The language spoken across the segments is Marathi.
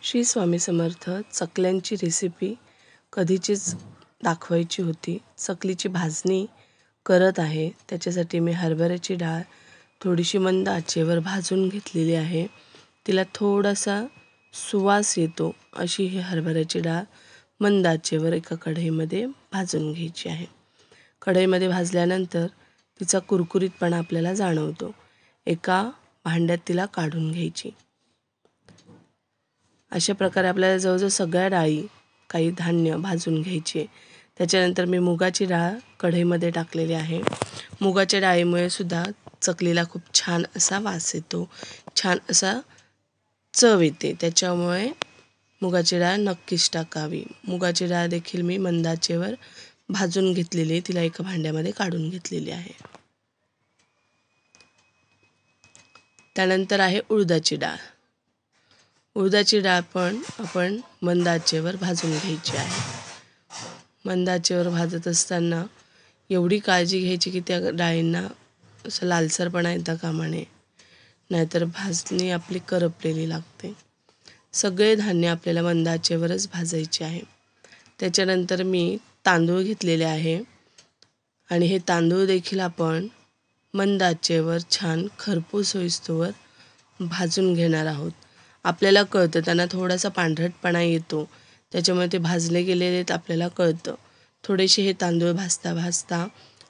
श्री स्वामी समर्थ. चकल्यांची रेसिपी कधीचीच दाखवायची होती. चकलीची भाजणी करत आहे. त्याच्यासाठी मी हरभऱ्याची डाळ थोडीशी मंद आचेवर भाजून घेतलेली आहे. तिला थोडासा सुवास येतो अशी ही हरभऱ्याची डाळ मंद आचेवर एका कढईमध्ये भाजून घ्यायची आहे. कढईमध्ये भाजल्यानंतर तिचा कुरकुरीतपणा आपल्याला जाणवतो. एका भांड्यात तिला काढून घ्यायची. अशा प्रकारे आपल्याला जवळजवळ सगळ्या डाळी काही धान्य भाजून घ्यायचे. त्याच्यानंतर मी मुगाची डाळ कढईमध्ये टाकलेली आहे. मुगाच्या डाळीमुळे सुद्धा चकलीला खूप छान असा वास येतो, छान असा चव येते. त्याच्यामुळे मुगाची डाळ नक्कीच टाकावी. मुगाची डाळ देखील मी मंद आचेवर भाजून घेतलेली, तिला एका भांड्यामध्ये काढून घेतलेली आहे. त्यानंतर आहे उडदाची डाळ. उडदाची डाळ पण आपण मंद आचेवर भाजून घ्यायची आहे. मंद आचेवर भाजत असताना एवढी काळजी घ्यायची की त्या डाळींना असं लालसरपणा येता कामा नये, नाहीतर भाजणी आपली करपलेली लागते. सगळे धान्य आपल्याला मंद आचेवरच भाजायचे आहे. त्याच्यानंतर मी तांदूळ घेतलेले आहे आणि हे तांदूळ देखील आपण मंद आचेवर छान खरपूस होईस्तोवर भाजून घेणार आहोत. आपल्याला कळतं त्यांना थोडासा पांढरटपणा येतो, त्याच्यामुळे ते भाजले गेलेले आपल्याला कळतं. थोडेसे हे तांदूळ भाजता भाजता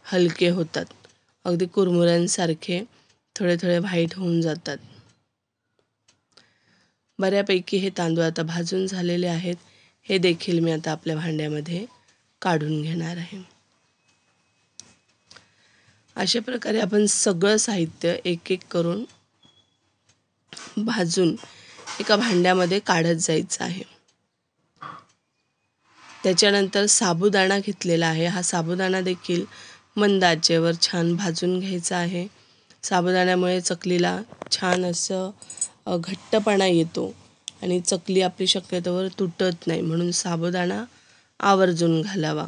हलके होतात, अगदी कुरमुऱ्यांसारखे थोडे थोडे व्हाईट होऊन जातात. बऱ्यापैकी हे तांदूळ आता भाजून झालेले आहेत. हे देखील मी आता आपल्या भांड्यामध्ये काढून घेणार आहे. अशा प्रकारे आपण सगळं साहित्य एक एक करून भाजून एका भांड्यामध्ये काढत जायचं आहे. त्याच्यानंतर साबुदाणा घेतलेला आहे. हा साबुदाणा देखील मंद आचेवर छान भाजून घ्यायचा आहे. साबुदाण्यामुळे चकलीला छान असं घट्टपणा येतो आणि चकली आपली शक्यतोवर तुटत नाही, म्हणून साबुदाणा आवर्जून घालावा.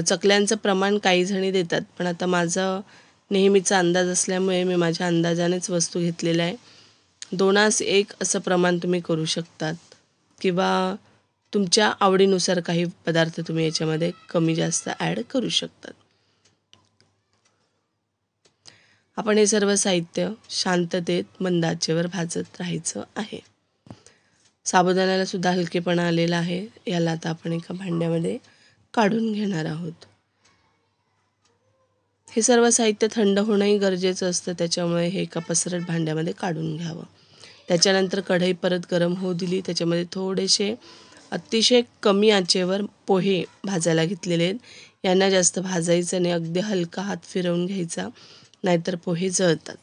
चकल्यांचं प्रमाण काही जणी देतात, पण आता माझा नेहमीचा अंदाज असल्यामुळे मी माझ्या अंदाजानेच वस्तू घेतलेल्या आहे. 2:1 असं प्रमाण तुम्ही करू शकतात किंवा तुमच्या आवडीनुसार काही पदार्थ तुम्ही याच्यामध्ये कमी जास्त ॲड करू शकतात. आपण हे सर्व साहित्य शांततेत मंद आचेवर भाजत राहायचं आहे. साबुदाण्याला सुद्धा हलकेपणा आलेला आहे. याला आता आपण एका भांड्यामध्ये काढून घेणार आहोत. हे सर्व साहित्य थंड होणंही गरजेचं असतं, त्याच्यामुळे हे एका पसरट भांड्यामध्ये काढून घ्यावं. त्याच्यानंतर कढई परत गरम होऊ दिली. त्याच्यामध्ये थोडेसे अतिशय कमी आचेवर पोहे भाजायला घेतलेले आहेत. यांना जास्त भाजायचं नाही, अगदी हलका हात फिरवून घ्यायचा, नाहीतर पोहे जळतात,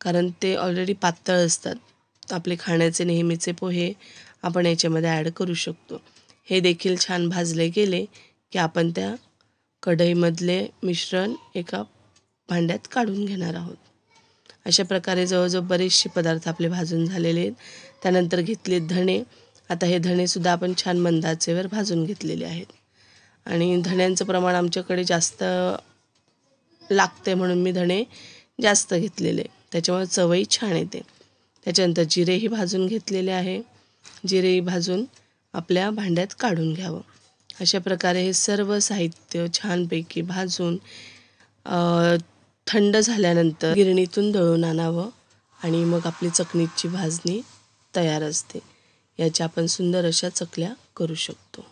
कारण ते ऑलरेडी पातळ असतात. आपले खाण्याचे नेहमीचे पोहे आपण याच्यामध्ये ॲड करू शकतो. हे देखील छान भाजले गेले की आपण त्या कढईमधले मिश्रण एका भांड्यात काढून घेणार आहोत. अशा प्रकारे जवळजवळ बरेचसे पदार्थ आपले भाजून झालेले आहेत. त्यानंतर घेतले धणे. आता हे धणेसुद्धा आपण छान मंद आचेवर भाजून घेतलेले आहेत आणि धण्यांचं प्रमाण आमच्याकडे जास्त लागते म्हणून मी धणे जास्त घेतलेले, त्याच्यामुळे चवही छान येते. त्याच्यानंतर जिरेही भाजून घेतलेले आहे. जिरेही भाजून आपल्या भांड्यात काढून घ्यावं. अशा प्रकारे हे सर्व साहित्य छानपैकी भाजून थंड झाल्यानंतर गिरणीतून दळून आणावं आणि मग आपली चकलीची भाजणी तयार असते. याच्या आपण सुंदर अशा चकल्या करू शकतो.